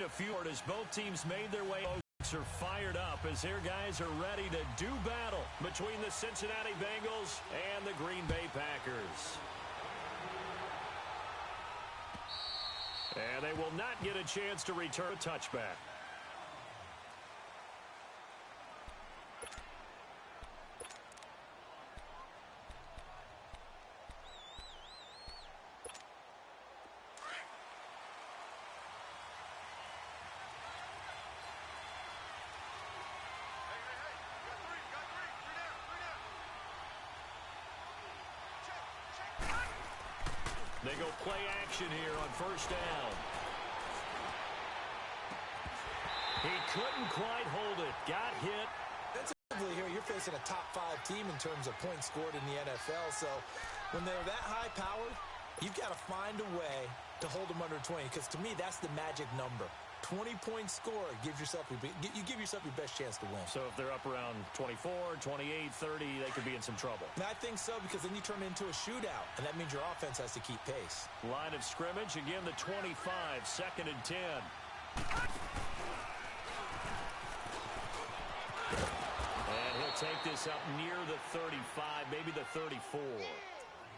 a few as both teams made their way. Folks are fired up as their guys are ready to do battle between the Cincinnati Bengals and the Green Bay Packers. And they will not get a chance to return a touchback. They go play action here on first down. He couldn't quite hold it. Got hit. Defensively here, you're facing a top 5 team in terms of points scored in the NFL. So when they're that high powered, you've got to find a way to hold them under 20. Because to me, that's the magic number. 20-point score, you give yourself your best chance to win. So if they're up around 24, 28, 30, they could be in some trouble. And I think so, because then you turn it into a shootout, and that means your offense has to keep pace. Line of scrimmage, again the 25, 2nd and 10. And he'll take this up near the 35, maybe the 34.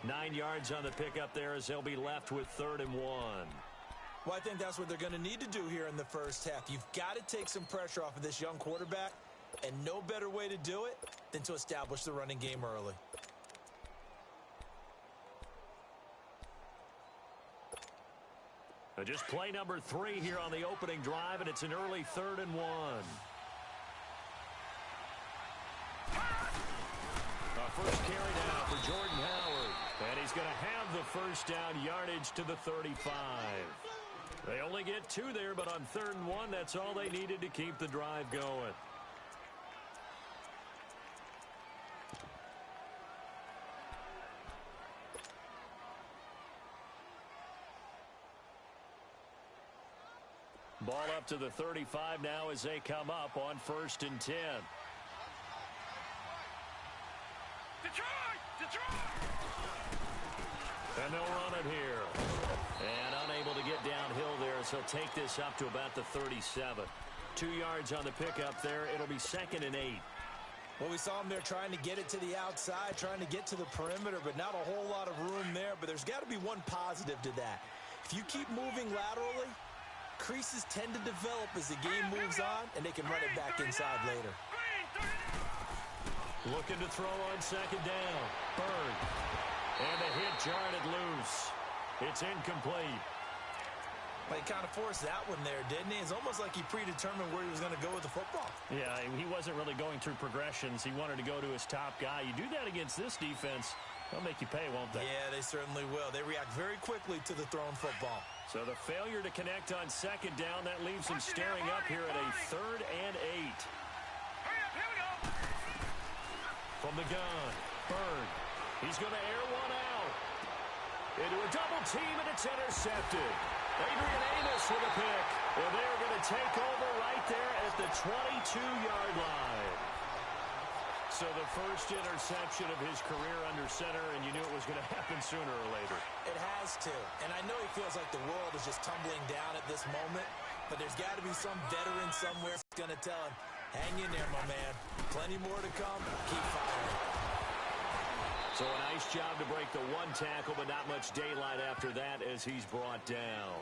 9 yards on the pickup there as they'll be left with 3rd and 1. Well, I think that's what they're going to need to do here in the first half. You've got to take some pressure off of this young quarterback, and no better way to do it than to establish the running game early. Just play number 3 here on the opening drive, and it's an early 3rd and 1. First carry now for Jordan Howard, and he's going to have the first down yardage to the 35. They only get 2 there, but on 3rd and 1, that's all they needed to keep the drive going. Ball up to the 35 now as they come up on 1st and 10. And they'll run it here. And unable to get downhill there, so he'll take this up to about the 37. 2 yards on the pickup there. It'll be 2nd and 8. Well, we saw him there trying to get it to the outside, trying to get to the perimeter, but not a whole lot of room there. But there's got to be one positive to that. If you keep moving laterally, creases tend to develop as the game moves on, and they can run it back inside later. Looking to throw on 2nd down. Bird. And the hit jarred it loose. It's incomplete. Well, he kind of forced that one there, didn't he? It's almost like he predetermined where he was going to go with the football. Yeah, he wasn't really going through progressions. He wanted to go to his top guy. You do that against this defense, they'll make you pay, won't they? Yeah, they certainly will. They react very quickly to the thrown football. So the failure to connect on 2nd down, that leaves him staring up here at a 3rd and 8. From the gun, Bird. He's going to air one out. Into a double team, and it's intercepted. Adrian Amos with a pick. And they're going to take over right there at the 22-yard line. So the first interception of his career under center, and you knew it was going to happen sooner or later. It has to. And I know he feels like the world is just tumbling down at this moment, but there's got to be some veteran somewhere that's going to tell him, hang in there, my man. Plenty more to come. Keep firing. So a nice job to break the 1 tackle, but not much daylight after that as he's brought down.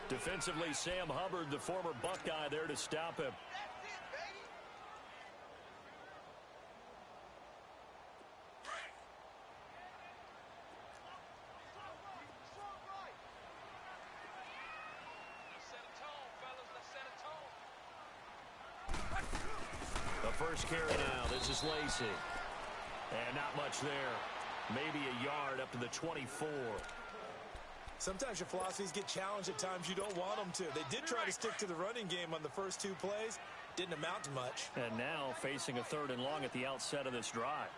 Defensively, Sam Hubbard, the former Buckeye, there to stop him. The first carry now. This is Lacy. And not much there. Maybe a yard up to the 24. Sometimes your philosophies get challenged at times you don't want them to. They did try to stick to the running game on the first 2 plays. Didn't amount to much. And now facing a 3rd and long at the outset of this drive.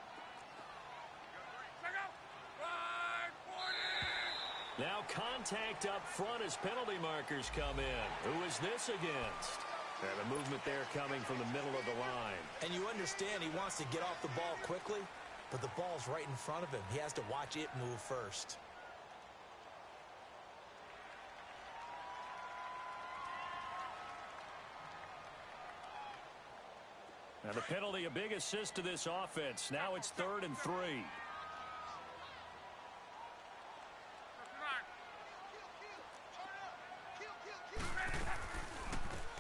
Now contact up front as penalty markers come in. Who is this against? And the movement there coming from the middle of the line. And you understand he wants to get off the ball quickly, but the ball's right in front of him. He has to watch it move first. And the penalty, a big assist to this offense. Now it's 3rd and 3.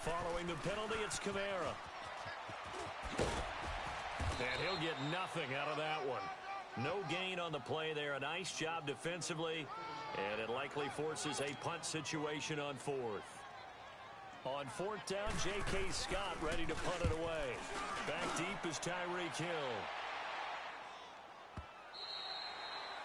Following the penalty, it's Kamara. And he'll get nothing out of that one. No gain on the play there. A nice job defensively. And it likely forces a punt situation on 4th. On 4th down, J.K. Scott ready to punt it away. Back deep is Tyreek Hill.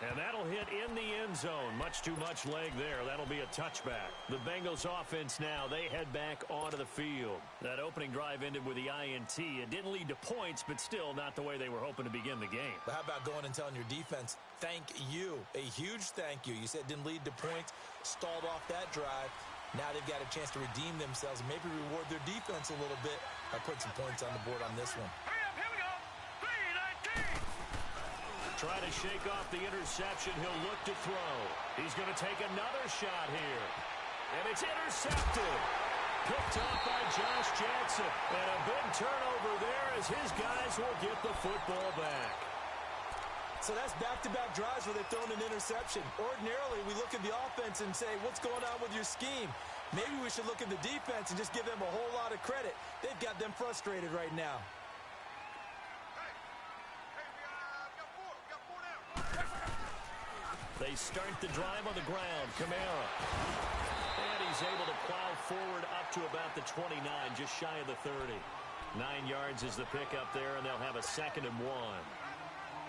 And that'll hit in the end zone. Much too much leg there. That'll be a touchback. The Bengals offense now, they head back onto the field. That opening drive ended with the INT. It didn't lead to points, but still not the way they were hoping to begin the game. But how about going and telling your defense, thank you. A huge thank you. You said it didn't lead to points, stalled off that drive. Now they've got a chance to redeem themselves and maybe reward their defense a little bit by putting some points on the board on this one. Try to shake off the interception. He'll look to throw. He's going to take another shot here. And it's intercepted. Picked off by Josh Jackson. And a big turnover there as his guys will get the football back. So that's back-to-back drives where they've thrown an interception. Ordinarily, we look at the offense and say, what's going on with your scheme? Maybe we should look at the defense and just give them a whole lot of credit. They've got them frustrated right now. They start the drive on the ground. Kamara. And he's able to plow forward up to about the 29, just shy of the 30. 9 yards is the pickup there, and they'll have a 2nd and 1.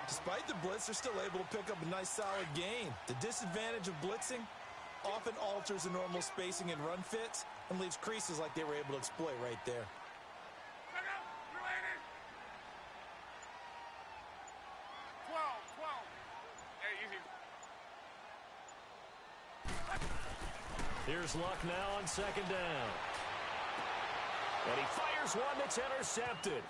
Despite the blitz, they're still able to pick up a nice solid gain. The disadvantage of blitzing often alters the normal spacing and run fits and leaves creases like they were able to exploit right there. Here's Luck now on 2nd down. And he fires one that's intercepted.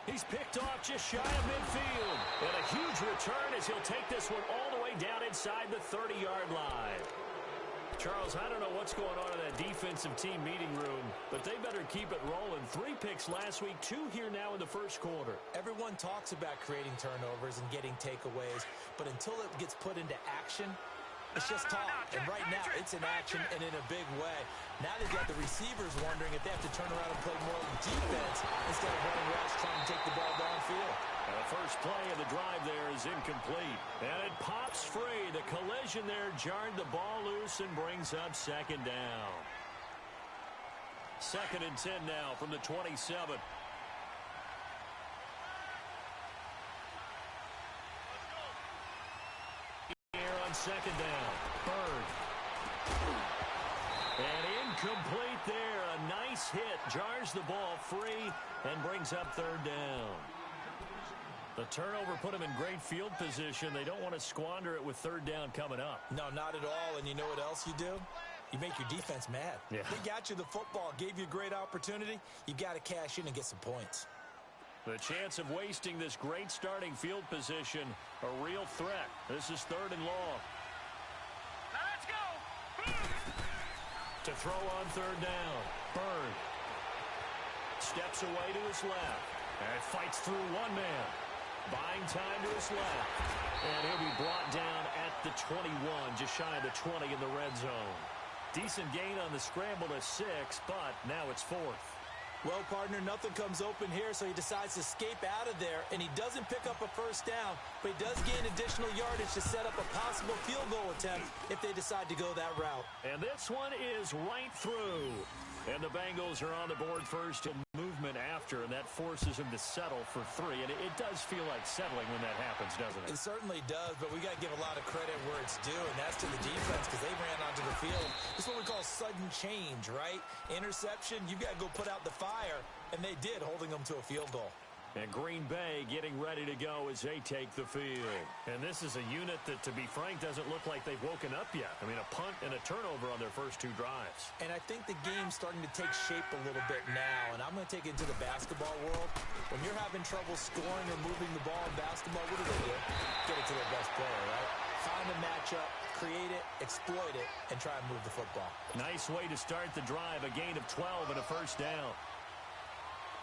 He's picked off just shy of midfield. And a huge return as he'll take this one all the way down inside the 30-yard line. Charles, I don't know what's going on in that defensive team meeting room, but they better keep it rolling. 3 picks last week, 2 here now in the first quarter. Everyone talks about creating turnovers and getting takeaways, but until it gets put into action, it's just talk. And right now, it's in action and in a big way. Now they've got the receivers wondering if they have to turn around and play more defense instead of running routes trying to take the ball downfield. And the first play of the drive there is incomplete. And it pops free. The collision there jarred the ball loose and brings up 2nd down. 2nd and 10 now from the 27. Here on 2nd down. Bird. And incomplete there. A nice hit. Jars the ball free and brings up 3rd down. The turnover put them in great field position. They don't want to squander it with 3rd down coming up. No, not at all. And you know what else you do? You make your defense mad. Yeah. They got you the football, gave you a great opportunity. You got to cash in and get some points. The chance of wasting this great starting field position, a real threat. This is 3rd and long. Now let's go. To throw on 3rd down. Bird steps away to his left and fights through one man. Buying time to his left. And he'll be brought down at the 21, just shy of the 20 in the red zone. Decent gain on the scramble to 6, but now it's 4th. Well, partner, nothing comes open here, so he decides to escape out of there, and he doesn't pick up a first down, but he does gain additional yardage to set up a possible field goal attempt if they decide to go that route. And this one is right through. And the Bengals are on the board first and movement after, and that forces him to settle for 3. And it does feel like settling when that happens, doesn't it? It certainly does, but we got to give a lot of credit where it's due, and that's to the defense because they ran onto the field. This is what we call sudden change, right? Interception, you got to go put out the fire, and they did, holding them to a field goal. And Green Bay getting ready to go as they take the field. And this is a unit that, to be frank, doesn't look like they've woken up yet. I mean, a punt and a turnover on their first 2 drives. And I think the game's starting to take shape a little bit now, and I'm going to take it into the basketball world. When you're having trouble scoring or moving the ball in basketball, what do? Get it to their best player, right? Find a matchup, create it, exploit it, and try and move the football. Nice way to start the drive, a gain of 12 and a first down.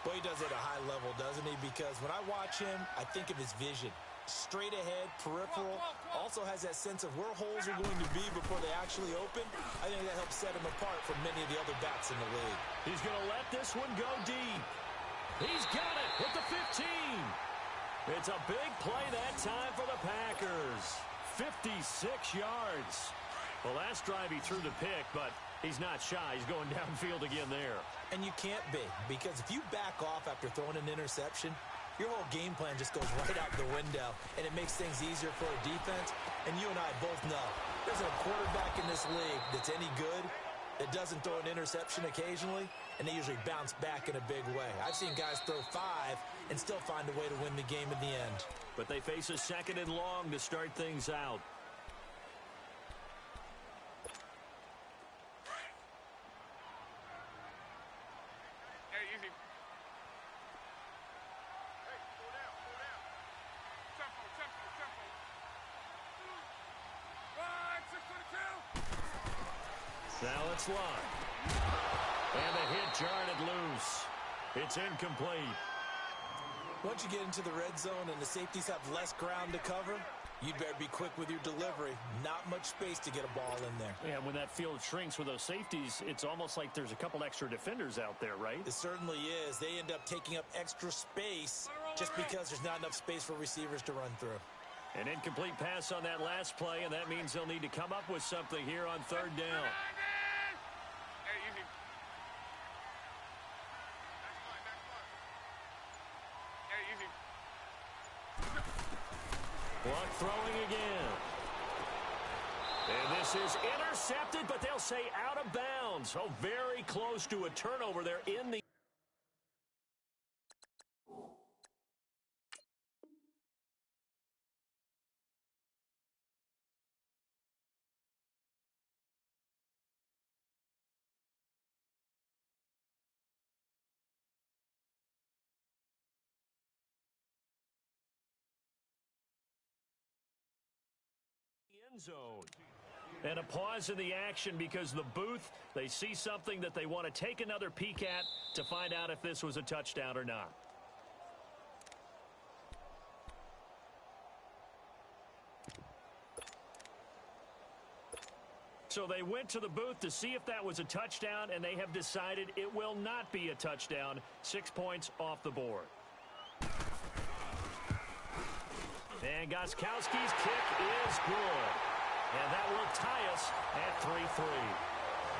Boy, he does it at a high level, doesn't he? Because when I watch him, I think of his vision. Straight ahead, peripheral, also has that sense of where holes are going to be before they actually open. I think that helps set him apart from many of the other backs in the league. He's going to let this one go deep. He's got it at the 15. It's a big play that time for the Packers. 56 yards. The last drive he threw the pick, but he's not shy. He's going downfield again there. And you can't be, because if you back off after throwing an interception, your whole game plan just goes right out the window, and it makes things easier for a defense. And you and I both know there's a quarterback in this league that's any good that doesn't throw an interception occasionally, and they usually bounce back in a big way. I've seen guys throw 5 and still find a way to win the game in the end. But they face a 2nd and long to start things out. Now it's locked. And the hit jarred it loose. It's incomplete. Once you get into the red zone and the safeties have less ground to cover, you better be quick with your delivery. Not much space to get a ball in there. Yeah, when that field shrinks with those safeties, it's almost like there's a couple extra defenders out there, right? It certainly is. They end up taking up extra space just because there's not enough space for receivers to run through. An incomplete pass on that last play, and that means they'll need to come up with something here on 3rd down. Block throwing again. And this is intercepted, but they'll say out of bounds. Oh, very close to a turnover there in the... zone. And a pause in the action because the booth, they see something that they want to take another peek at to find out if this was a touchdown or not. So they went to the booth to see if that was a touchdown, and they have decided it will not be a touchdown. 6 points off the board. And Gostkowski's kick is good. And that will tie us at 3-3.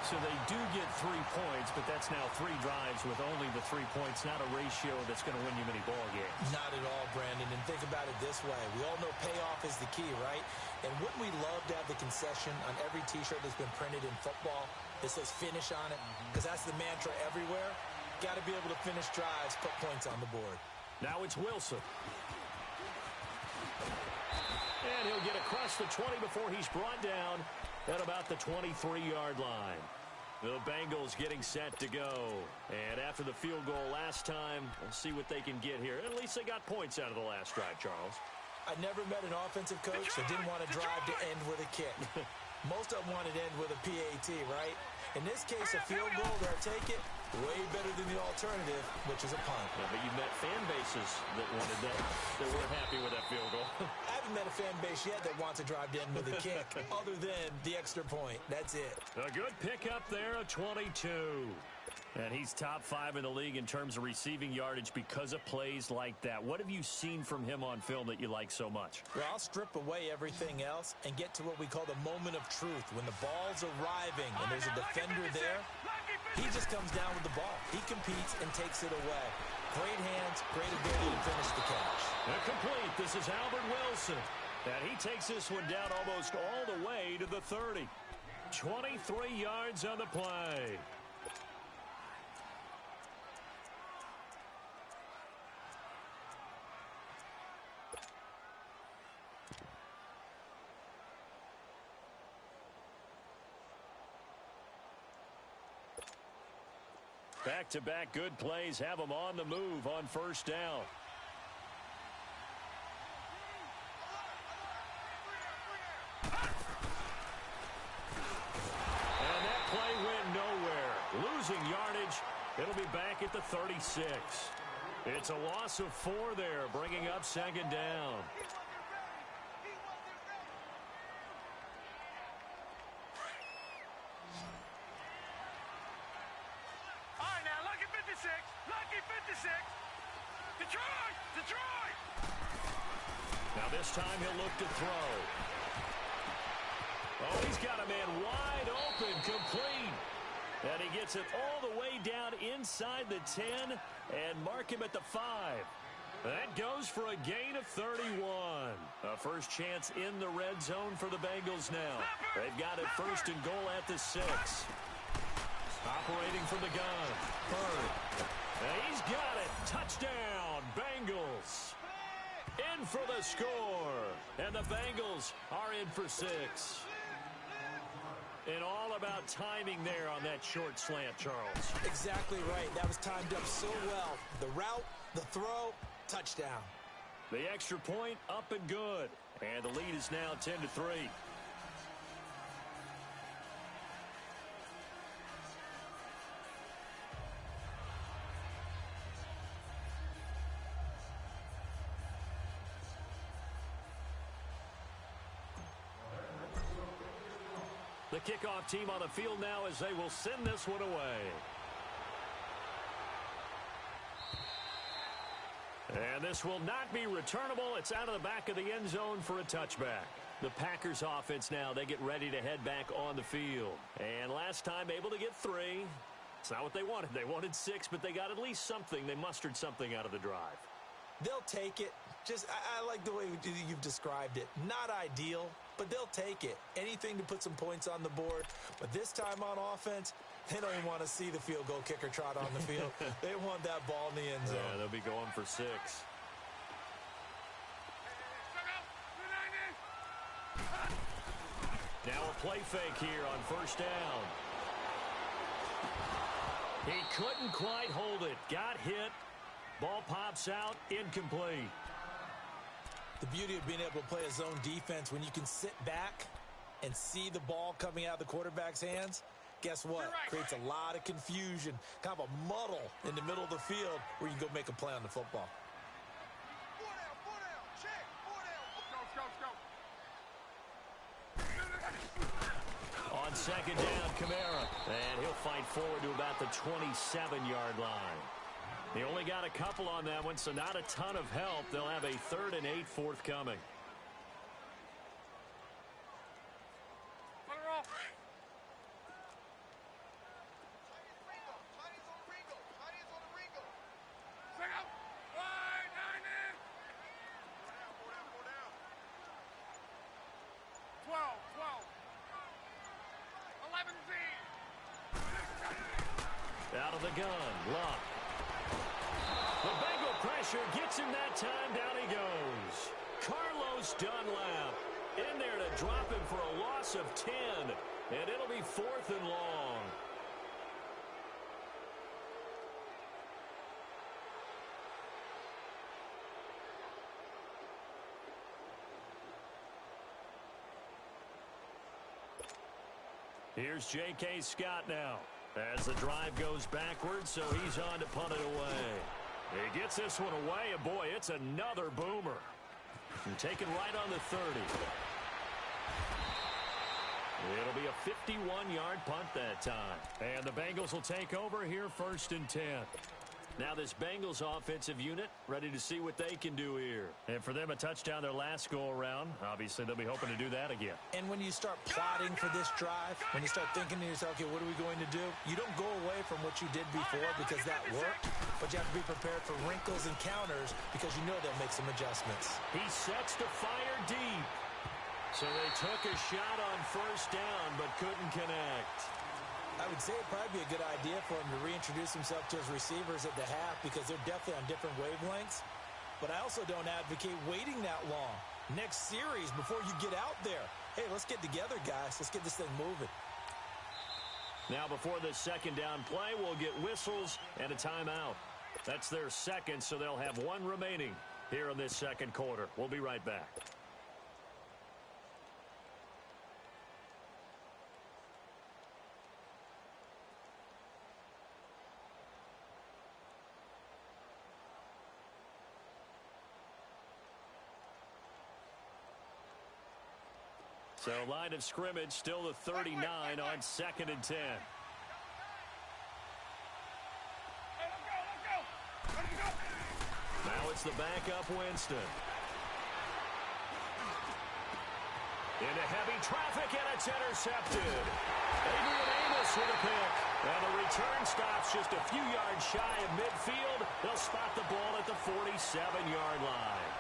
So they do get 3 points, but that's now 3 drives with only the 3 points, not a ratio that's going to win you many ball games. Not at all, Brandon. And think about it this way. We all know payoff is the key, right? And wouldn't we love to have the concession on every T-shirt that's been printed in football that says finish on it? Because that's the mantra everywhere. Got to be able to finish drives, put points on the board. Now it's Wilson. And he'll get across the 20 before he's brought down at about the 23-yard line. The Bengals getting set to go. And after the field goal last time, we'll see what they can get here. At least they got points out of the last drive, Charles. I never met an offensive coach that didn't want to drive to end with a kick. Most of them wanted to end with a PAT, right? In this case, a field goal, they'll take it. Way better than the alternative, which is a punt. Yeah, but you met fan bases that wanted that. They weren't happy with that field goal. I haven't met a fan base yet that wants to drive to end with a kick, other than the extra point. That's it. A good pickup there, a 22. And he's top 5 in the league in terms of receiving yardage because of plays like that. What have you seen from him on film that you like so much? Well, I'll strip away everything else and get to what we call the moment of truth. When the ball's arriving and there's a defender there, he just comes down with the ball. He competes and takes it away. Great hands, great ability to finish the catch. Complete. This is Albert Wilson. And he takes this one down almost all the way to the 30. 23 yards on the play. Back-to-back good plays have them on the move on first down. And that play went nowhere. Losing yardage It'll be back at the 36. It's a loss of 4 there, bringing up second down. All right, now, lucky 56. Lucky 56. Detroit! Detroit! Now this time he'll look to throw. Oh, he's got a man wide open, complete. And he gets it all the way down inside the 10 and mark him at the 5. That goes for a gain of 31. A first chance in the red zone for the Bengals now. They've got it first and goal at the 6. Operating from the gun. Bird. And he's got it. Touchdown, Bengals. In for the score. And the Bengals are in for 6. And all about timing there on that short slant, Charles. Exactly right. That was timed up so well. The route, the throw, touchdown. The extra point up and good. And the lead is now 10-3. The kickoff team on the field now as they will send this one away. And this will not be returnable. It's out of the back of the end zone for a touchback. The Packers offense now, they get ready to head back on the field. And last time able to get 3. It's not what they wanted. They wanted 6, but they got at least something. They mustered something out of the drive. They'll take it. I like the way you've described it. Not ideal, but they'll take it. Anything to put some points on the board. But this time on offense, they don't even want to see the field goal kicker trot on the field. They want that ball in the end zone. Yeah, they'll be going for 6. Now a play fake here on first down. He couldn't quite hold it. Got hit. Ball pops out. Incomplete. The beauty of being able to play a zone defense when you can sit back and see the ball coming out of the quarterback's hands, guess what? Creates a lot of confusion, kind of a muddle in the middle of the field where you can go make a play on the football. 4 down, check, 4 down. Go. On second down, Kamara. And he'll fight forward to about the 27-yard line. They only got a couple on that one, so not a ton of help. They'll have a 3rd and 8 forthcoming. Put her off. Sing up. 12. 11 Z. Out of the gun, Luck. The Bengal pressure gets him that time. Down he goes. Carlos Dunlap in there to drop him for a loss of 10. And it'll be 4th and long. Here's J.K. Scott now as the drive goes backwards, so he's on to punt it away. He gets this one away, and boy, it's another boomer. And taken right on the 30. It'll be a 51-yard punt that time. And the Bengals will take over here 1st and 10. Now this Bengals offensive unit ready to see what they can do here. And for them, a touchdown their last go-around. Obviously, they'll be hoping to do that again. And when you start plotting for this drive, when you start thinking to yourself, okay, what are we going to do? You don't go away from what you did before because that worked, but you have to be prepared for wrinkles and counters because you know they'll make some adjustments. He sets to fire deep. So they took a shot on first down, but couldn't connect. I would say it'd probably be a good idea for him to reintroduce himself to his receivers at the half because they're definitely on different wavelengths. But I also don't advocate waiting that long. Next series, before you get out there, hey, let's get together, guys. Let's get this thing moving. Now before this second down play, we'll get whistles and a timeout. That's their second, so they'll have one remaining here in this second quarter. We'll be right back. So line of scrimmage still the 39 on 2nd and 10. Now it's the backup Winston. Into heavy traffic, and it's intercepted. Adrian Amos with a pick. And the return stops just a few yards shy of midfield. They'll spot the ball at the 47-yard line.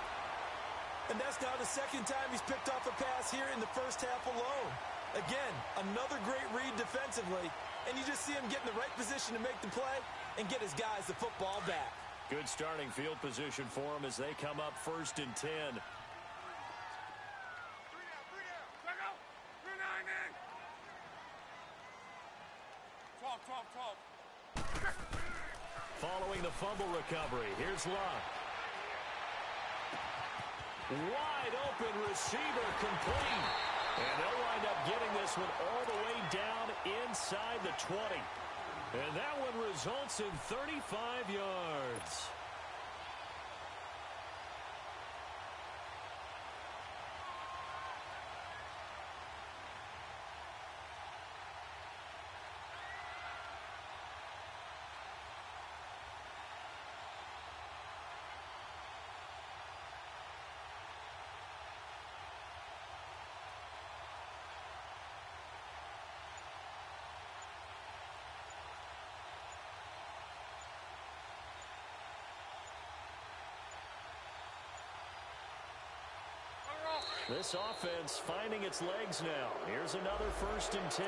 And that's now the second time he's picked off a pass here in the first half alone. Again, another great read defensively. And you just see him get in the right position to make the play and get his guys the football back. Good starting field position for him as they come up 1st and 10. Following the fumble recovery, here's Luck. Wide open receiver complete. And they'll wind up getting this one all the way down inside the 20. And that one results in 35 yards. This offense finding its legs now. Here's another 1st and 10.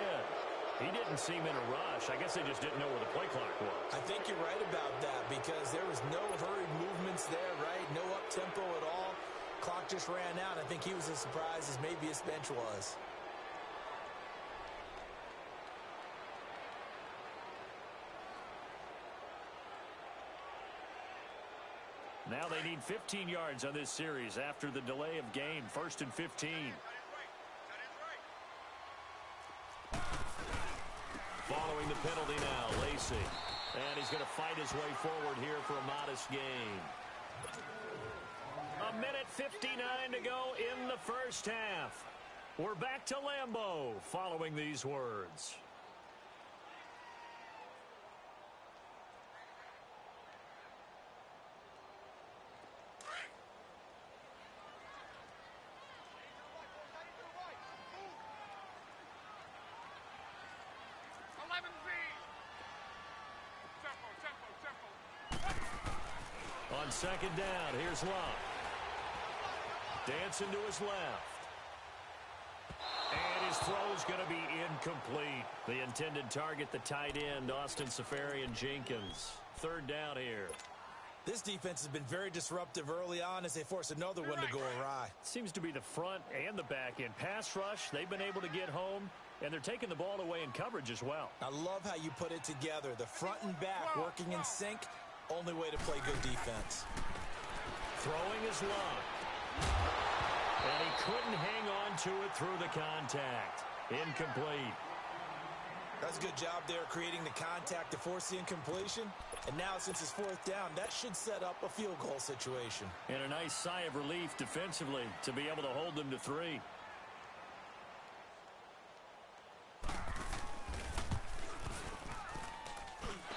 He didn't seem in a rush. I guess they just didn't know where the play clock was. I think you're right about that because there was no hurried movements there, right? No up-tempo at all. Clock just ran out. I think he was as surprised as maybe his bench was. Now they need 15 yards on this series after the delay of game. 1st and 15. Following the penalty now, Lacey. And he's going to fight his way forward here for a modest gain. 1:59 to go in the first half. We're back to Lambeau following these words. On 2nd down, here's Luck. Dancing to his left. And his throw's going to be incomplete. The intended target, the tight end, Austin Safarian-Jenkins. 3rd down here. This defense has been very disruptive early on as they force another one to go awry. Seems to be the front and the back end. Pass rush, they've been able to get home, and they're taking the ball away in coverage as well. I love how you put it together. The front and back working in sync. Only way to play good defense. Throwing is Luck. And he couldn't hang on to it through the contact. Incomplete. That's a good job there creating the contact to force the incompletion. And now since it's 4th down, that should set up a field goal situation. And a nice sigh of relief defensively to be able to hold them to 3.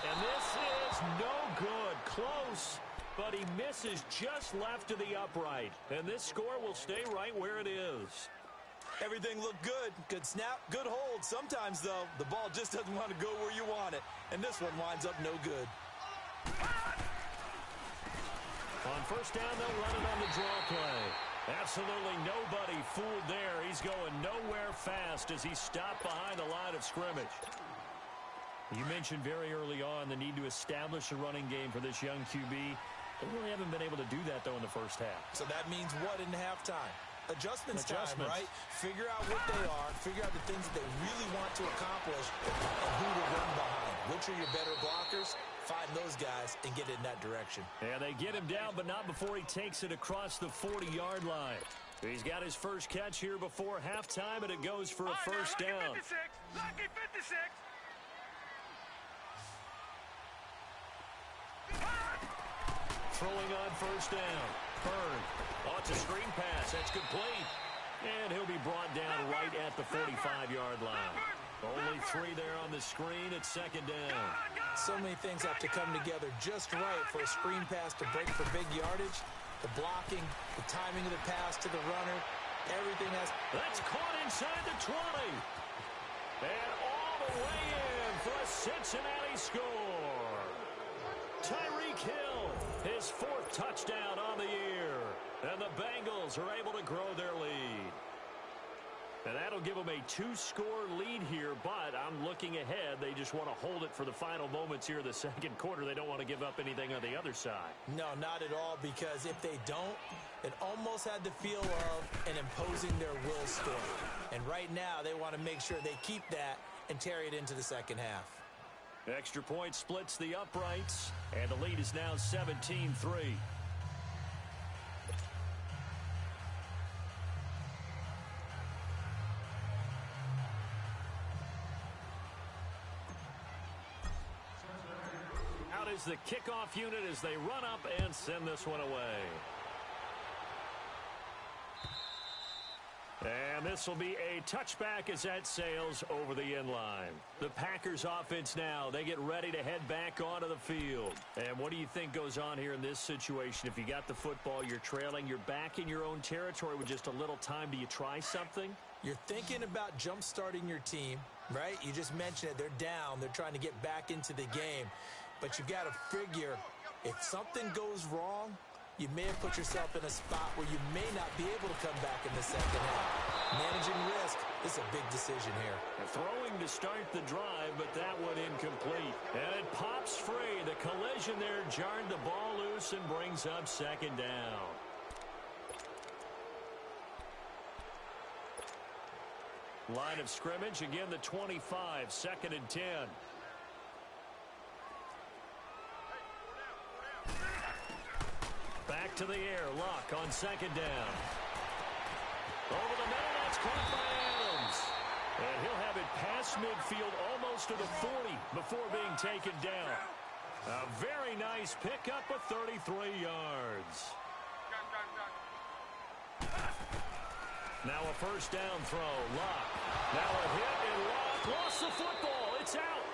And this is no good. Close, but he misses just left to the upright. And this score will stay right where it is. Everything looked good. Good snap, good hold. Sometimes, though, the ball just doesn't want to go where you want it. And this one winds up no good. On 1st down, they'll run it on the draw play. Absolutely nobody fooled there. He's going nowhere fast as he's stopped behind the line of scrimmage. You mentioned very early on the need to establish a running game for this young QB. They really haven't been able to do that, though, in the first half. So that means what in halftime? Adjustments time, right? Figure out what they are, figure out the things that they really want to accomplish, and who to run behind. Which are your better blockers? Find those guys and get in that direction. Yeah, they get him down, but not before he takes it across the 40-yard line. He's got his first catch here before halftime, and it goes for a first down. Lucky 56! Lucky 56! Throwing on 1st down. Byrne. Oh, it's a screen pass. That's complete. And he'll be brought down right at the 45-yard line. Only 3 there on the screen at second down. So many things have to come together just right for a screen pass to break for big yardage. The blocking, the timing of the pass to the runner, everything has... That's caught inside the 20. And all the way in for a Cincinnati score. Tyreek Hill, his 4th touchdown on the year. And the Bengals are able to grow their lead. And that'll give them a 2-score lead here, but I'm looking ahead. They just want to hold it for the final moments here in the second quarter. They don't want to give up anything on the other side. No, not at all, because if they don't, it almost had the feel of an imposing their will story. And right now, they want to make sure they keep that and carry it into the second half. Extra point splits the uprights, and the lead is now 17-3. Out is the kickoff unit as they run up and send this one away. And this will be a touchback as that sails over the end line. The Packers offense now, they get ready to head back onto the field. And what do you think goes on here in this situation? If you got the football, you're trailing, you're back in your own territory with just a little time. Do you try something? You're thinking about jump-starting your team, right? You just mentioned it. They're down. They're trying to get back into the game. But you got to figure, if something goes wrong, you may have put yourself in a spot where you may not be able to come back in the second half. Managing risk is a big decision here. Throwing to start the drive, but that one incomplete. And it pops free. The collision there jarred the ball loose and brings up second down. Line of scrimmage, again the 25, 2nd and 10. Back to the air, Luck on 2nd down. Over the middle, that's caught by Adams. And he'll have it past midfield almost to the 40 before being taken down. A very nice pickup of 33 yards. Now a 1st down throw, Luck. Now a hit, and Luck lost the football. It's out.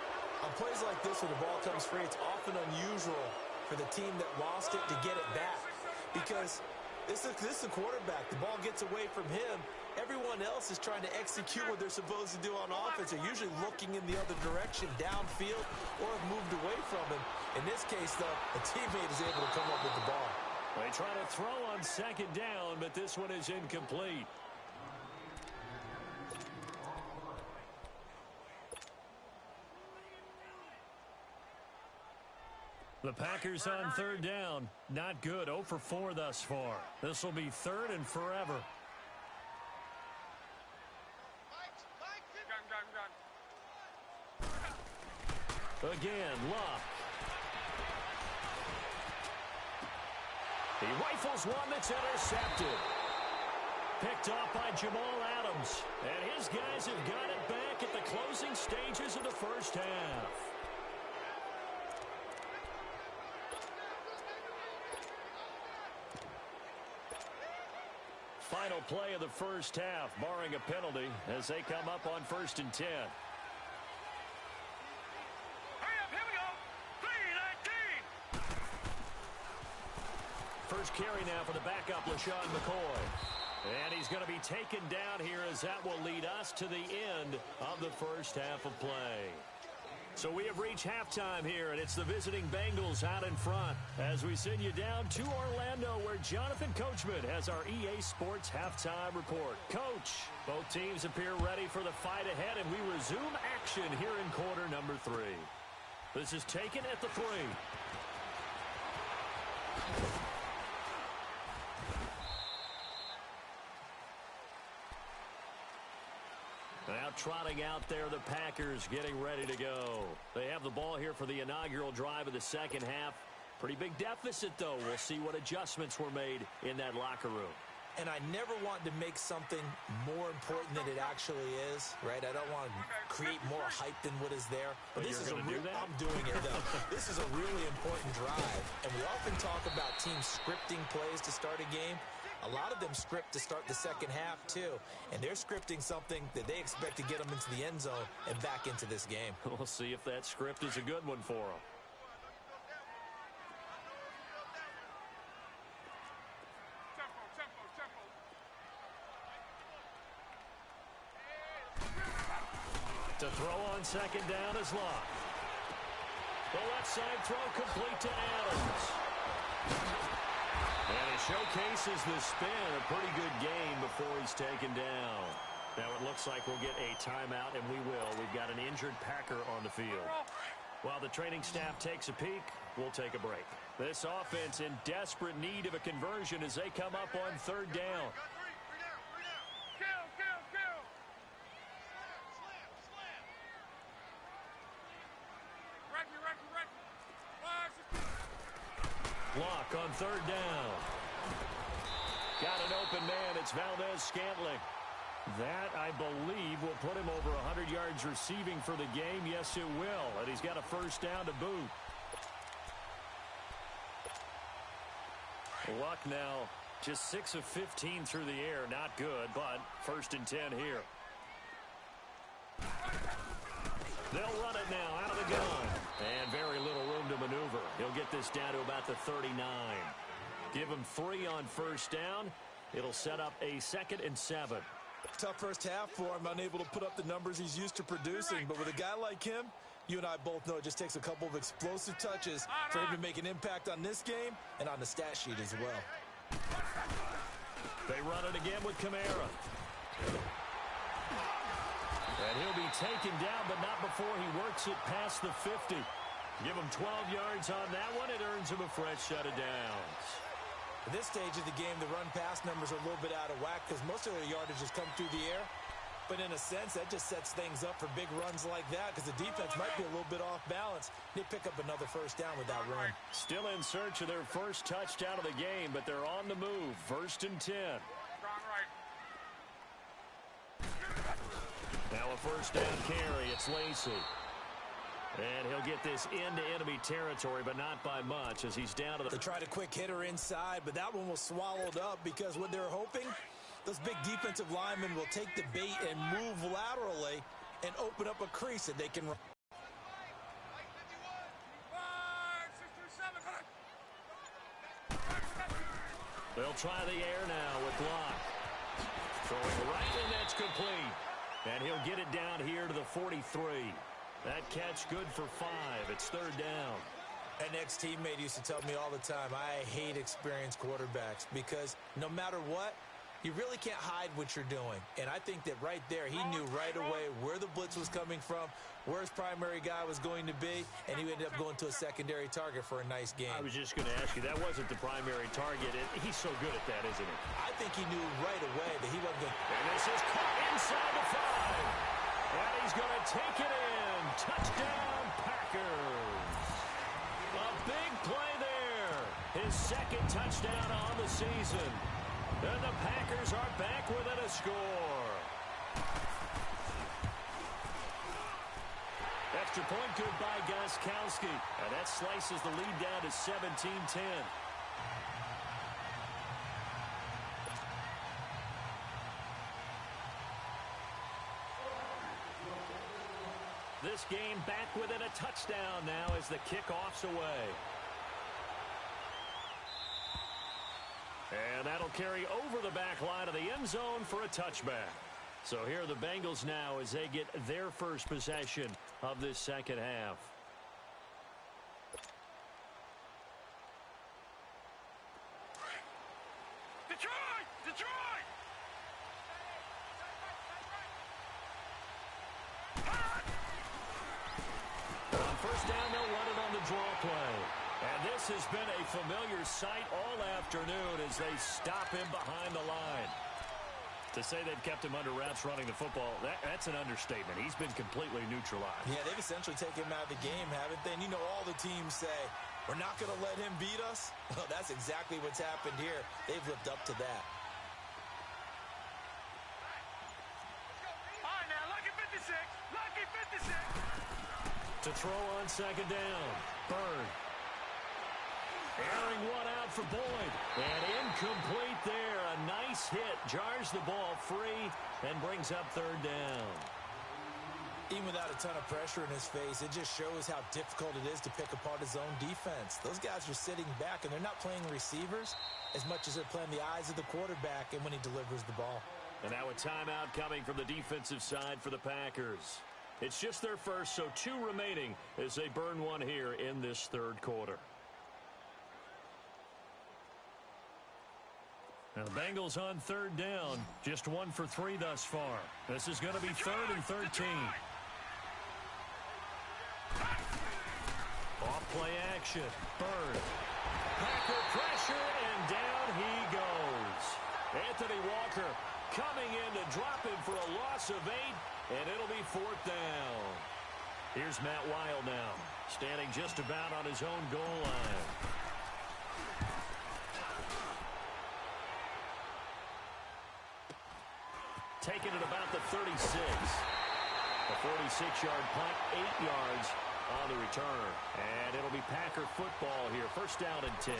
On plays like this, when the ball comes free, it's often unusual for the team that lost it to get it back, because this is the quarterback. The ball gets away from him. Everyone else is trying to execute what they're supposed to do on offense. They're usually looking in the other direction, downfield, or have moved away from him. In this case, though, a teammate is able to come up with the ball. They try to throw on 2nd down, but this one is incomplete. The Packers on 3rd down. Not good. 0 for 4 thus far. This will be 3rd and forever. Again, Luck. He rifles one that's intercepted. Picked off by Jamal Adams. And his guys have got it back at the closing stages of the 1st half. Final play of the 1st half, barring a penalty, as they come up on 1st and 10. Hurry up, here we go. 3-19. First carry now for the backup, LaShawn McCoy. And he's going to be taken down here as that will lead us to the end of the 1st half of play. So we have reached halftime here, and it's the visiting Bengals out in front as we send you down to Orlando, where Jonathan Coachman has our EA Sports halftime report. Coach, both teams appear ready for the fight ahead, and we resume action here in quarter number 3. This is taken at the 3. Now trotting out there, the Packers getting ready to go. They have the ball here for the inaugural drive of the 2nd half. Pretty big deficit, though. We'll see what adjustments were made in that locker room. And I never want to make something more important than it actually is, right? I don't want to create more hype than what is there. But this is I'm doing it, though. This is a really important drive. And we often talk about teams scripting plays to start a game. A lot of them script to start the second half, too. And they're scripting something that they expect to get them into the end zone and back into this game. We'll see if that script is a good one for them. To throw on second down is Locke. The left side throw complete to Adams. And he showcases the spin. A pretty good game before he's taken down. Now it looks like we'll get a timeout, and we will. We've got an injured Packer on the field. While the training staff takes a peek, we'll take a break. This offense in desperate need of a conversion as they come up on third down. Block on third down. Got an open man. It's Valdez-Scantling. That, I believe, will put him over 100 yards receiving for the game. Yes, it will. And he's got a first down to boot. Luck now just 6 of 15 through the air. Not good, but first and 10 here. They'll run it now out of the gun. And very little room to maneuver. He'll get this down to about the 39. Give him 3 on first down. It'll set up a 2nd and 7. Tough first half for him, unable to put up the numbers he's used to producing. But with a guy like him, you and I both know it just takes a couple of explosive touches for him to make an impact on this game and on the stat sheet as well. They run it again with Kamara. And he'll be taken down, but not before he works it past the 50. Give him 12 yards on that one. It earns him a fresh set of downs. At this stage of the game, the run-pass numbers are a little bit out of whack because most of their yardage has come through the air. But in a sense, that just sets things up for big runs like that because the defense might be a little bit off balance. They pick up another first down with that run. Still in search of their first touchdown of the game, but they're on the move. 1st and 10. Now a first down carry. It's Lacy. And he'll get this into enemy territory, but not by much as he's down to the... They tried a quick hitter inside, but that one was swallowed up because what they're hoping, those big defensive linemen will take the bait and move laterally and open up a crease that they can run. They'll try the air now with Locke. Throwing right, and that's complete. And he'll get it down here to the 43. That catch good for 5. It's 3rd down. An ex-teammate used to tell me all the time, I hate experienced quarterbacks because no matter what, you really can't hide what you're doing. And I think that right there, he knew right away where the blitz was coming from, where his primary guy was going to be, and he ended up going to a secondary target for a nice game. I was just going to ask you, that wasn't the primary target. He's so good at that, isn't he? I think he knew right away that he wasn't going to... And this is caught inside the 5. And he's going to take it in. Touchdown, Packers. A big play there. His 2nd touchdown on the season. And the Packers are back within a score. Extra point good by Gostkowski. And that slices the lead down to 17-10. This game back within a touchdown now as the kickoff's away. And that'll carry over the back line of the end zone for a touchback. So here are the Bengals now as they get their first possession of this second half. Detroit! Detroit! On first down, they'll run it on the draw play. And this has been a familiar sight all afternoon as they stop him behind the line. To say they've kept him under wraps running the football, that's an understatement. He's been completely neutralized. Yeah, they've essentially taken him out of the game, haven't they? And you know all the teams say, we're not going to let him beat us. Well, that's exactly what's happened here. They've lived up to that. All right, now, lucky 56. Lucky 56. To throw on second down. Bird. Airing one out for Boyd. And incomplete there. A nice hit. Jars the ball free and brings up third down. Even without a ton of pressure in his face, it just shows how difficult it is to pick apart his own defense. Those guys are sitting back, and they're not playing receivers as much as they're playing the eyes of the quarterback and when he delivers the ball. And now a timeout coming from the defensive side for the Packers. It's just their first, so 2 remaining as they burn one here in this third quarter. Now the Bengals on third down, just 1 for 3 thus far. This is going to be 3rd and 13. Off play action. Bird. Packer pressure, and down he goes. Anthony Walker coming in to drop him for a loss of 8, and it'll be 4th down. Here's Matt Wild now, standing just about on his own goal line. Taking it about the 36. A 46-yard punt, 8 yards on the return. And it'll be Packer football here. First down and 10.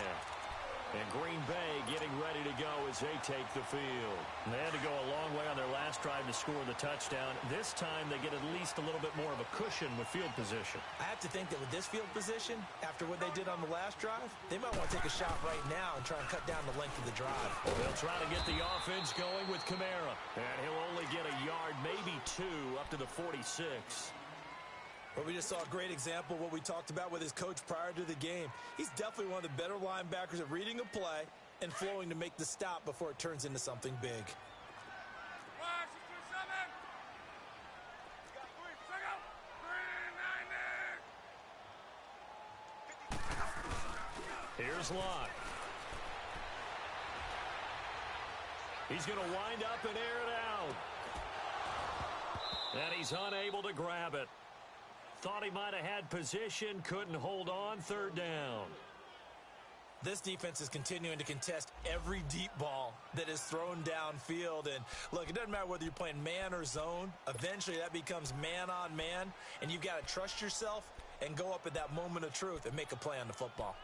And Green Bay getting ready to go as they take the field. They had to go a long way on their last drive to score the touchdown. This time they get at least a little bit more of a cushion with field position. I have to think that with this field position, after what they did on the last drive, they might want to take a shot right now and try and cut down the length of the drive. Well, they'll try to get the offense going with Kamara. And he'll only get a yard, maybe 2, up to the 46. Well, we just saw a great example of what we talked about with his coach prior to the game. He's definitely one of the better linebackers at reading a play and flowing to make the stop before it turns into something big. Here's Locke. He's going to wind up and air it out. And he's unable to grab it. Thought he might have had position, couldn't hold on, 3rd down. This defense is continuing to contest every deep ball that is thrown downfield. And look, it doesn't matter whether you're playing man or zone. Eventually that becomes man on man, and you've got to trust yourself and go up at that moment of truth and make a play on the football.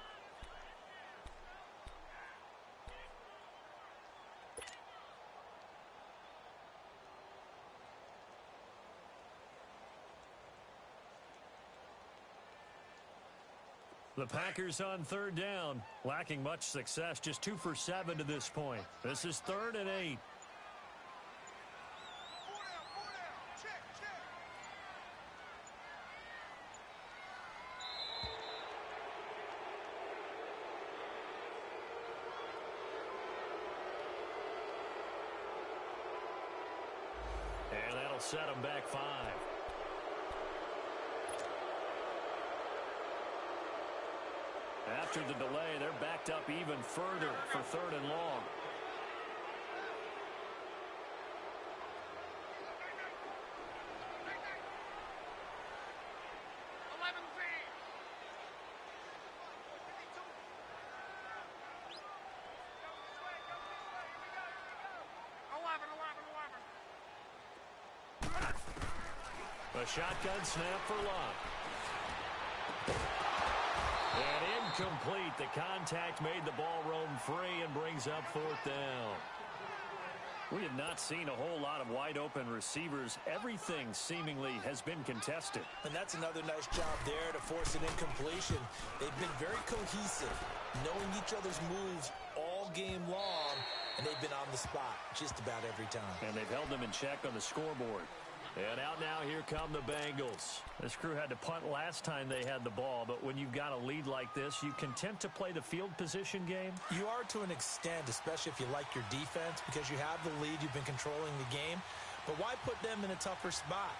The Packers on 3rd down, lacking much success, just 2 for 7 to this point. This is 3rd and 8. And that'll set them back 5. After the delay, they're backed up even further for 3rd and long. A shotgun snap for Locke. And incomplete. The contact made the ball roam free and brings up 4th down. We have not seen a whole lot of wide-open receivers. Everything seemingly has been contested. And that's another nice job there to force an incompletion. They've been very cohesive, knowing each other's moves all game long, and they've been on the spot just about every time. And they've held them in check on the scoreboard. And out now, here come the Bengals. This crew had to punt last time they had the ball, but when you've got a lead like this, you content to play the field position game? You are to an extent, especially if you like your defense, because you have the lead, you've been controlling the game. But why put them in a tougher spot?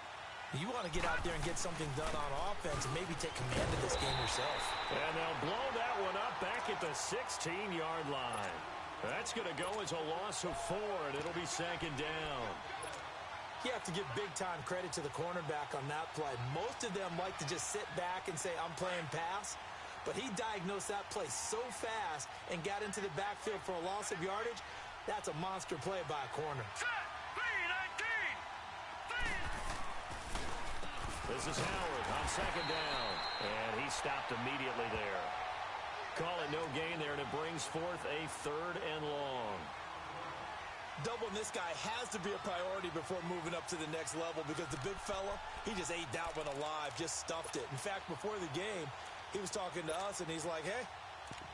You want to get out there and get something done on offense and maybe take command of this game yourself. And they'll blow that one up back at the 16-yard line. That's going to go as a loss of 4, and it'll be 2nd down. You have to give big-time credit to the cornerback on that play. Most of them like to just sit back and say, I'm playing pass. But he diagnosed that play so fast and got into the backfield for a loss of yardage. That's a monster play by a corner. This is Howard on 2nd down. And he stopped immediately there. Call it no gain there, and it brings forth a 3rd and long. Doubling this guy has to be a priority before moving up to the next level because the big fella, he just ate that one alive, just stuffed it. In fact, before the game, he was talking to us, and he's like, hey,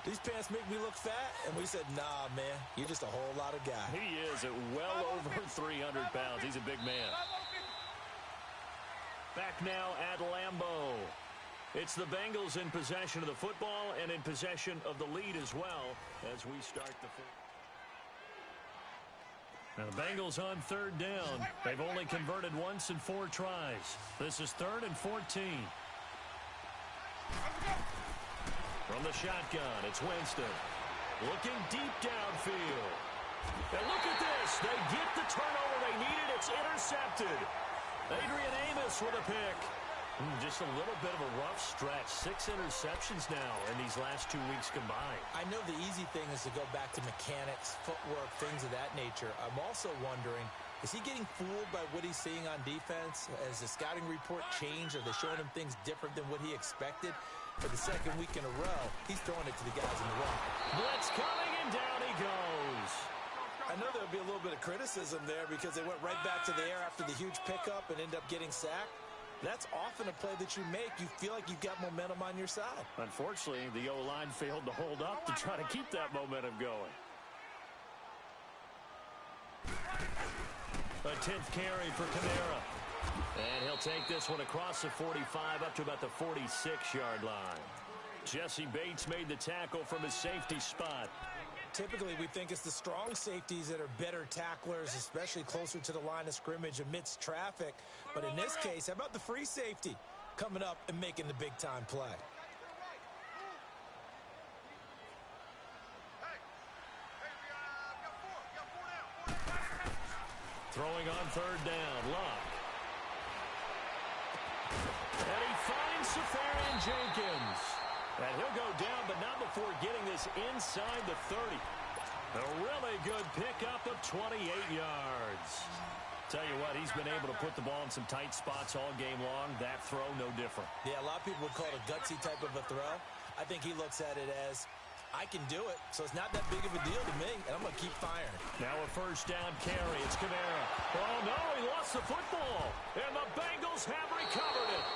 these pants make me look fat? And we said, nah, man, you're just a whole lot of guy. He is at well over 300 pounds. He's a big man. Back now at Lambeau. It's the Bengals in possession of the football and in possession of the lead as well as we start the fourth. Now the Bengals on 3rd down. They've only converted once in 4 tries. This is 3rd and 14. From the shotgun, it's Winston. Looking deep downfield. And look at this. They get the turnover they needed. It's intercepted. Adrian Amos with a pick. Just a little bit of a rough stretch. 6 interceptions now in these last 2 weeks combined. I know the easy thing is to go back to mechanics, footwork, things of that nature. I'm also wondering, is he getting fooled by what he's seeing on defense? Has the scouting report changed? Are they showing him things different than what he expected? For the 2nd week in a row, he's throwing it to the guys in the run. Blitz coming, and down he goes. I know there'll be a little bit of criticism there because they went right back to the air after the huge pickup and ended up getting sacked. That's often a play that you make. You feel like you've got momentum on your side. Unfortunately, the O-line failed to hold up to try to keep that momentum going. A 10th carry for Kamara. And he'll take this one across the 45 up to about the 46-yard line. Jesse Bates made the tackle from his safety spot. Typically, we think it's the strong safeties that are better tacklers, especially closer to the line of scrimmage amidst traffic. But in this case, how about the free safety coming up and making the big-time play? Throwing on 3rd down, Luck. And he finds Safarian Jenkins. And he'll go down, but not before getting this inside the 30. A really good pickup of 28 yards. Tell you what, he's been able to put the ball in some tight spots all game long. That throw, no different. Yeah, a lot of people would call it a gutsy type of a throw. I think he looks at it as, I can do it, so it's not that big of a deal to me, and I'm going to keep firing. Now a 1st down carry. It's Kamara. Oh, no, he lost the football. And the Bengals have recovered it.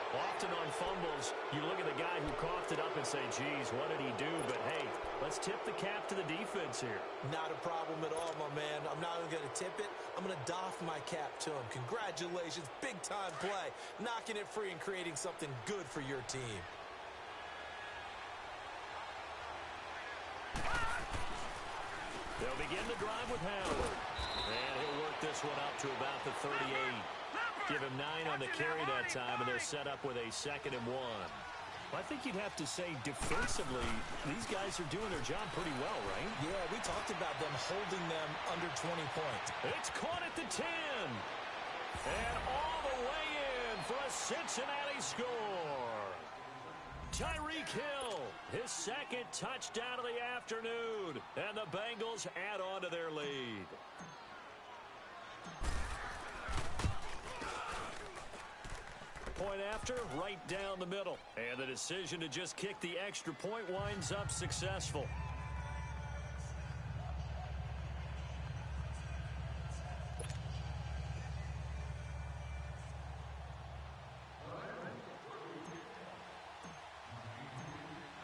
Often on fumbles, you look at the guy who coughed it up and say, geez, what did he do? But, hey, let's tip the cap to the defense here. Not a problem at all, my man. I'm not even going to tip it. I'm going to doff my cap to him. Congratulations. Big-time play. Knocking it free and creating something good for your team. They'll begin the drive with Howard. And he'll work this one up to about the 38. Give him 9 on the carry that time, and they're set up with a 2nd and 1. Well, I think you'd have to say defensively, these guys are doing their job pretty well, right? Yeah, we talked about them holding them under 20 points. It's caught at the 10. And all the way in for a Cincinnati score. Tyreek Hill, his 2nd touchdown of the afternoon. And the Bengals add on to their lead. Point after, right down the middle. And the decision to just kick the extra point winds up successful.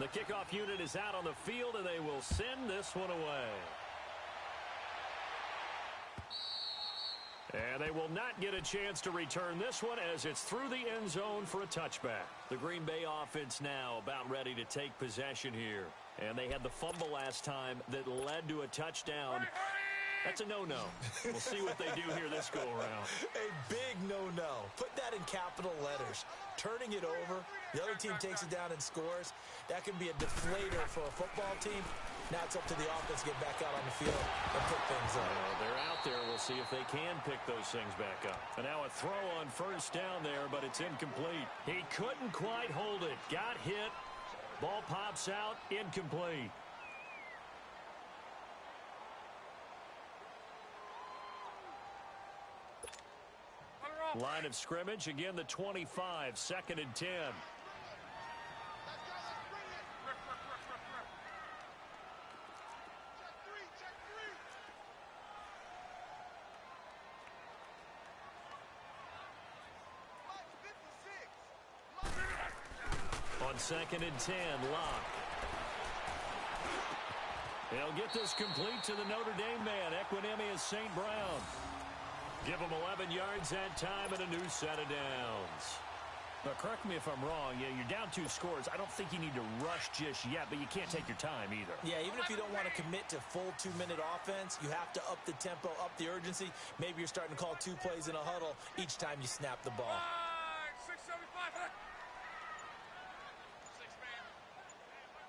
The kickoff unit is out on the field, and they will send this one away. And they will not get a chance to return this one as it's through the end zone for a touchback. The Green Bay offense now about ready to take possession here. And they had the fumble last time that led to a touchdown. That's a no-no. We'll see what they do here this go-around. A big no-no. Put that in capital letters. Turning it over, the other team takes it down and scores. That can be a deflator for a football team. Now it's up to the offense to get back out on the field and pick things up. They're out there. We'll see if they can pick those things back up. And now a throw on 1st down there, but it's incomplete. He couldn't quite hold it. Got hit. Ball pops out. Incomplete. Line of scrimmage, again the 25, 2nd and 10. On 2nd and 10, Locke. He'll get this complete to the Notre Dame man, Equinemius St. Brown. Give him 11 yards that time and a new set of downs. But correct me if I'm wrong. Yeah, you're down 2 scores. I don't think you need to rush just yet, but you can't take your time either. Yeah, even if you don't want to commit to full 2-minute offense, you have to up the tempo, up the urgency. Maybe you're starting to call 2 plays in a huddle each time you snap the ball. 675. 6-man.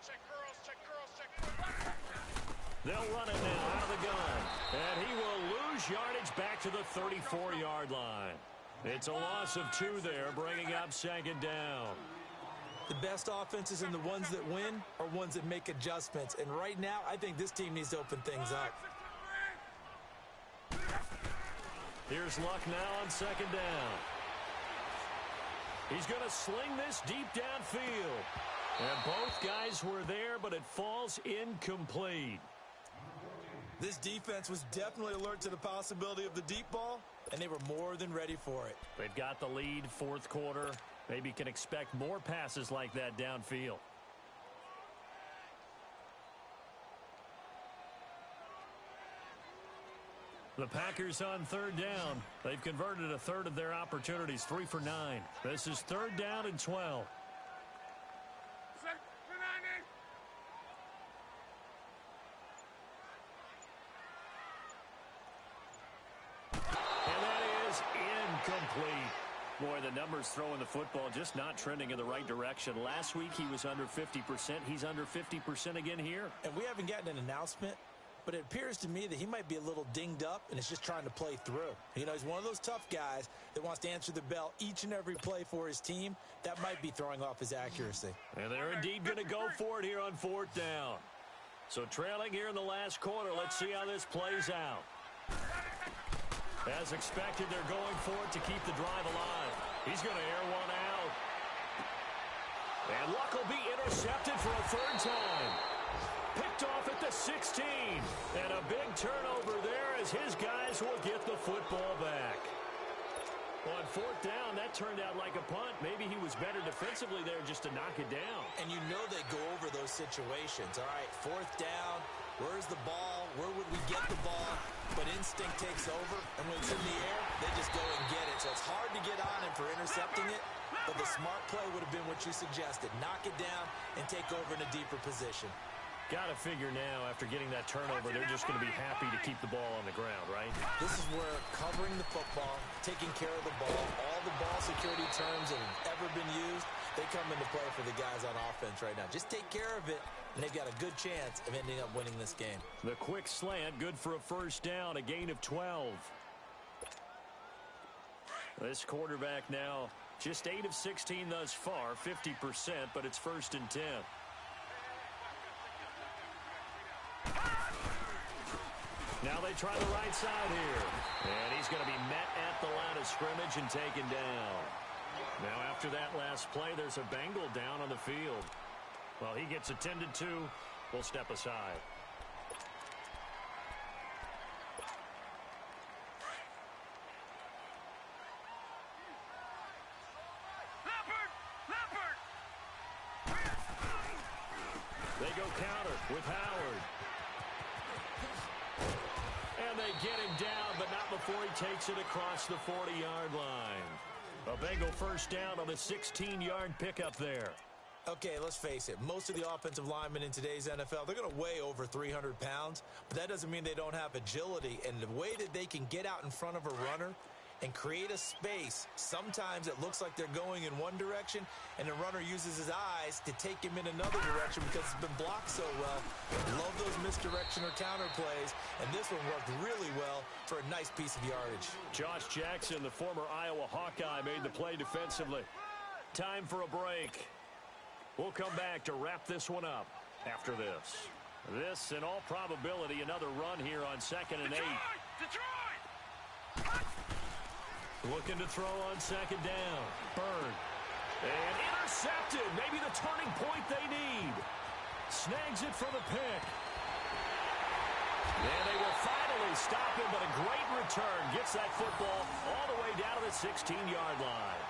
Check girls, check girls, check girls. They'll run it now out of the gun. And he will lose yardage back to the 34-yard line. It's a loss of 2 there, bringing up 2nd down. The best offenses and the ones that win are ones that make adjustments. And right now, I think this team needs to open things up. Here's Luck now on 2nd down. He's going to sling this deep downfield. And both guys were there, but it falls incomplete. This defense was definitely alert to the possibility of the deep ball, and they were more than ready for it. They've got the lead, 4th quarter. Maybe can expect more passes like that downfield. The Packers on 3rd down. They've converted a third of their opportunities, 3 for 9. This is 3rd down and 12. Complete. Boy, the numbers throwing the football just not trending in the right direction. Last week he was under 50%. He's under 50% again here. And we haven't gotten an announcement, but it appears to me that he might be a little dinged up and is just trying to play through. You know, he's one of those tough guys that wants to answer the bell each and every play for his team. That might be throwing off his accuracy. And they're indeed going to go for it here on 4th down. So trailing here in the last quarter. Let's see how this plays out. As expected, they're going for it to keep the drive alive. He's going to air one out. And Luck will be intercepted for a 3rd time. Picked off at the 16. And a big turnover there as his guys will get the football back. On 4th down, that turned out like a punt. Maybe he was better defensively there just to knock it down. And you know they go over those situations. All right, 4th down. Where's the ball? Where would we get the ball? But instinct takes over, and when it's in the air, they just go and get it. So it's hard to get on him for intercepting it, but the smart play would have been what you suggested. Knock it down and take over in a deeper position. Got to figure now, after getting that turnover, they're just going to be happy to keep the ball on the ground, right? This is where covering the football, taking care of the ball, all the ball security terms that have ever been used, they come into play for the guys on offense right now. Just take care of it, and they've got a good chance of ending up winning this game. The quick slant, good for a 1st down, a gain of 12. This quarterback now, just 8 of 16 thus far, 50%, but it's 1st and 10. Now they try the right side here. And he's going to be met at the line of scrimmage and taken down. Now after that last play, there's a Bengal down on the field. Well, he gets attended to. We'll step aside. They go counter with Howard. And they get him down, but not before he takes it across the 40-yard line. A Bengal 1st down on a 16-yard pickup there. Okay, let's face it. Most of the offensive linemen in today's NFL, they're going to weigh over 300 pounds, but that doesn't mean they don't have agility. And the way that they can get out in front of a runner and create a space, sometimes it looks like they're going in one direction, and the runner uses his eyes to take him in another direction because it's been blocked so well. Love those misdirection or counter plays, and this one worked really well for a nice piece of yardage. Josh Jackson, the former Iowa Hawkeye, made the play defensively. Time for a break. We'll come back to wrap this one up after this. This, in all probability, another run here on 2nd and 8. Detroit! Looking to throw on 2nd down. Bird. And intercepted. Maybe the turning point they need. Snags it for the pick. And they will finally stop him, but a great return. Gets that football all the way down to the 16-yard line.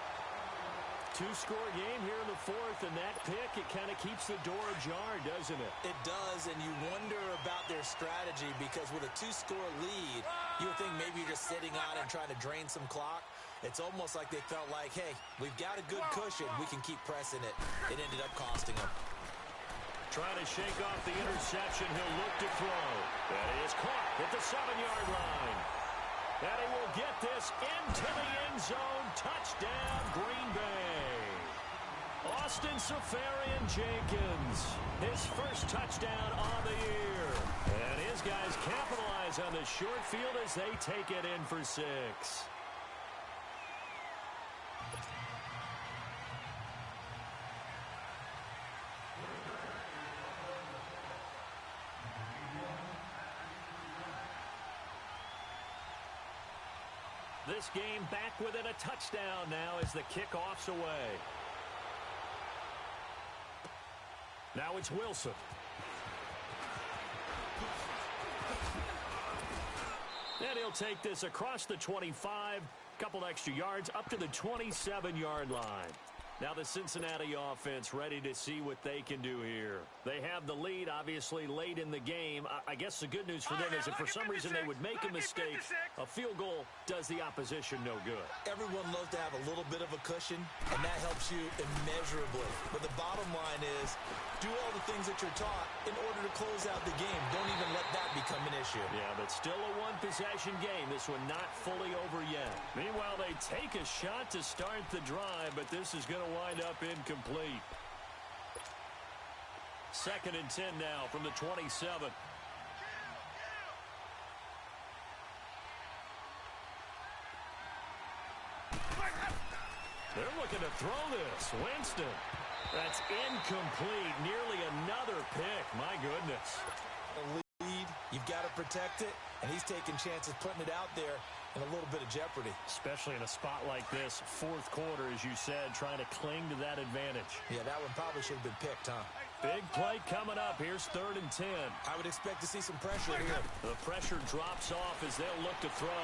Two-score game here in the fourth, and that pick, it kind of keeps the door ajar, doesn't it? It does, and you wonder about their strategy because with a two-score lead, you would think maybe you're just sitting on and trying to drain some clock. It's almost like they felt like, hey, we've got a good cushion. We can keep pressing it. It ended up costing them. Trying to shake off the interception. He'll look to throw. That is caught at the 7-yard line. And he will get this into the end zone. Touchdown, Green Bay. Austin Seferian-Jenkins, his first touchdown on the year. And his guys capitalize on the short field as they take it in for 6. This game back within a touchdown now as the kickoff's away. Now it's Wilson. And he'll take this across the 25, couple extra yards up to the 27-yard line. Now the Cincinnati offense ready to see what they can do here. They have the lead, obviously, late in the game. I guess the good news for them is if for some reason they would make a mistake, a field goal does the opposition no good. Everyone loves to have a little bit of a cushion, and that helps you immeasurably. But the bottom line is, do all the things that you're taught in order to close out the game. Don't even let that become an issue. Yeah, but still a one-possession game. This one not fully over yet. Meanwhile, they take a shot to start the drive, but this is going to wind up incomplete. 2nd and 10 now from the 27. They're looking to throw this. Winston. That's incomplete. Nearly another pick. My goodness. A lead, you've got to protect it, and he's taking chances putting it out there in a little bit of jeopardy. Especially in a spot like this, fourth quarter, as you said, trying to cling to that advantage. Yeah, that one probably should have been picked, huh? Big play coming up. Here's 3rd and 10. I would expect to see some pressure here. The pressure drops off as they'll look to throw.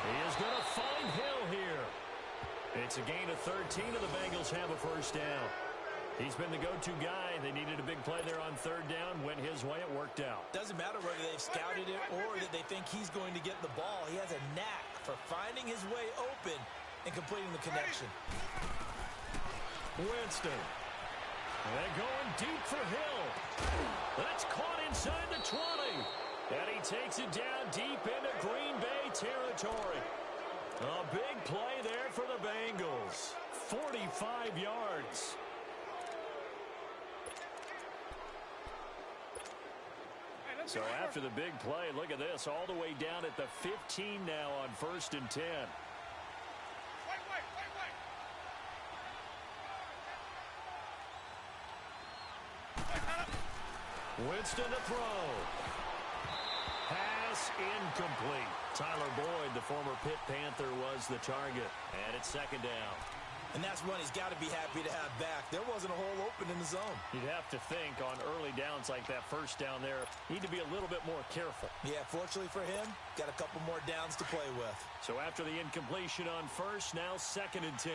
He is going to find Hill here. It's a gain of 13, and the Bengals have a first down. He's been the go-to guy. They needed a big play there on 3rd down. Went his way. It worked out. Doesn't matter whether they've scouted it or that they think he's going to get the ball. He has a knack for finding his way open and completing the connection. Winston. And going deep for Hill. That's caught inside the 20. And he takes it down deep into Green Bay territory. A big play there for the Bengals. 45 yards. So after the big play, look at this, all the way down at the 15 now on 1st and 10. Winston to throw. Pass incomplete. Tyler Boyd, the former Pitt Panther, was the target. And it's 2nd down. And that's one he's got to be happy to have back. There wasn't a hole open in the zone. You'd have to think on early downs like that, first down there, need to be a little bit more careful. Yeah, fortunately for him, got a couple more downs to play with. So after the incompletion on 1st, now 2nd and 10.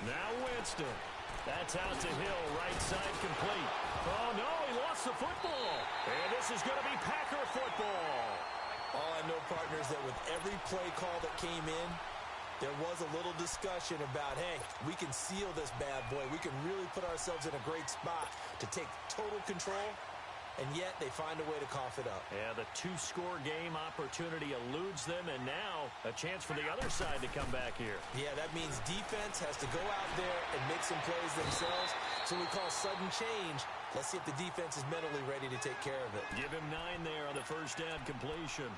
Now Winston. That's out to Hill, right side complete. Oh, no, he lost the football. And this is going to be Packer football. All I know, partner, is that with every play call that came in, there was a little discussion about, hey, we can seal this bad boy. We can really put ourselves in a great spot to take total control, and yet they find a way to cough it up. Yeah, the two-score game opportunity eludes them, and now a chance for the other side to come back here. Yeah, that means defense has to go out there and make some plays themselves. So we call sudden change. Let's see if the defense is mentally ready to take care of it. Give him 9 there on the first down completion.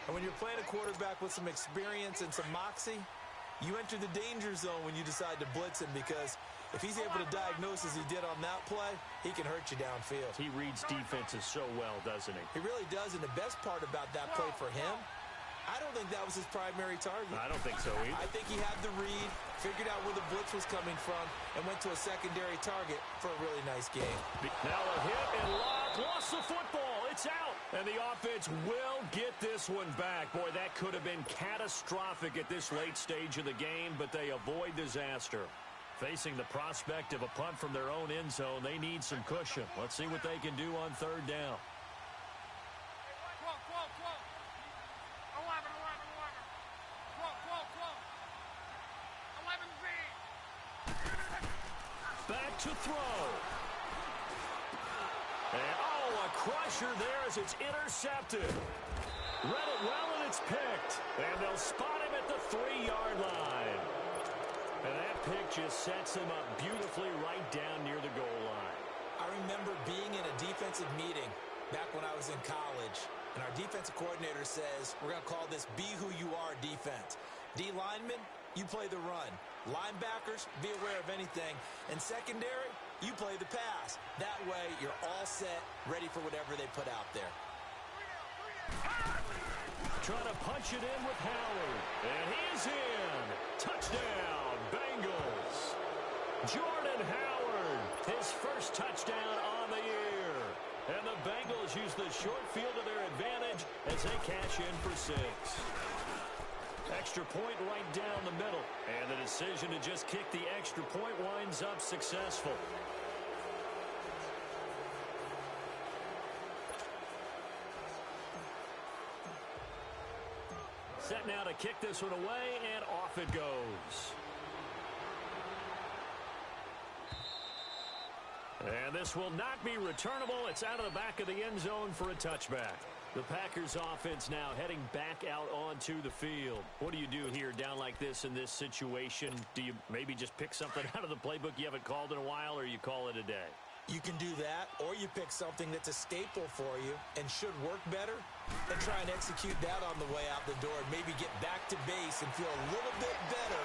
And when you're playing a quarterback with some experience and some moxie, you enter the danger zone when you decide to blitz him, because if he's able to diagnose as he did on that play, he can hurt you downfield. He reads defenses so well, doesn't he? He really does, and the best part about that play for him, I don't think that was his primary target. I don't think so either. I think he had the read, figured out where the blitz was coming from, and went to a secondary target for a really nice game. Now a hit and lost the football. It's out. And the offense will get this one back. Boy, that could have been catastrophic at this late stage of the game, but they avoid disaster. Facing the prospect of a punt from their own end zone, they need some cushion. Let's see what they can do on third down. Back to throw. And, a crusher there as it's intercepted. Read it well, and it's picked. And they'll spot him at the 3-yard line. And that pick just sets him up beautifully right down near the goal line. I remember being in a defensive meeting back when I was in college, and our defensive coordinator says, we're going to call this be who you are defense. D linemen, you play the run. Linebackers, be aware of anything. And secondary, you play the pass. That way, you're all set, ready for whatever they put out there. Trying to punch it in with Howard. And he's in. Touchdown, Bengals. Jordan Howard, his first touchdown on the year. And the Bengals use the short field to their advantage as they cash in for 6. Extra point right down the middle. And the decision to just kick the extra point winds up successful. Set now to kick this one away, and off it goes. And this will not be returnable. It's out of the back of the end zone for a touchback. The Packers offense now heading back out onto the field. What do you do here down like this in this situation? Do you maybe just pick something out of the playbook you haven't called in a while, or you call it a day? You can do that, or you pick something that's a staple for you and should work better and try and execute that on the way out the door and maybe get back to base and feel a little bit better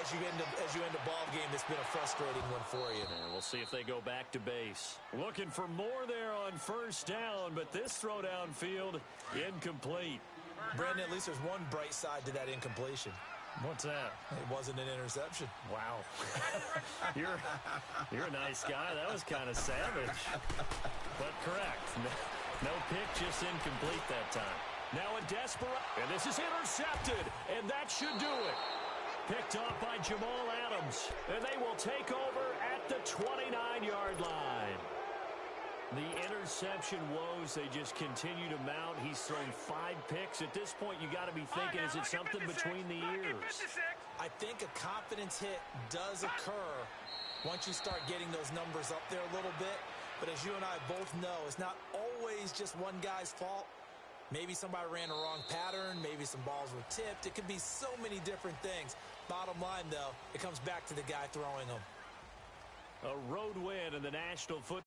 as you end a ball game that's been a frustrating one for you. And we'll see if they go back to base. Looking for more there on first down, but this throw downfield incomplete. Brandon, at least there's one bright side to that incompletion. What's that? It wasn't an interception. Wow. You're a nice guy. That was kind of savage. But correct. No pick, just incomplete that time. Now a desperate, and this is intercepted, and that should do it. Picked off by Jamal Adams, and they will take over at the 29-yard line. The interception woes, they just continue to mount. He's thrown 5 picks. At this point, you got to be thinking, is it something between the ears? I think a confidence hit does occur once you start getting those numbers up there a little bit. But as you and I both know, it's not always just one guy's fault. Maybe somebody ran a wrong pattern. Maybe some balls were tipped. It could be so many different things. Bottom line, though, it comes back to the guy throwing them. A road win in the National Football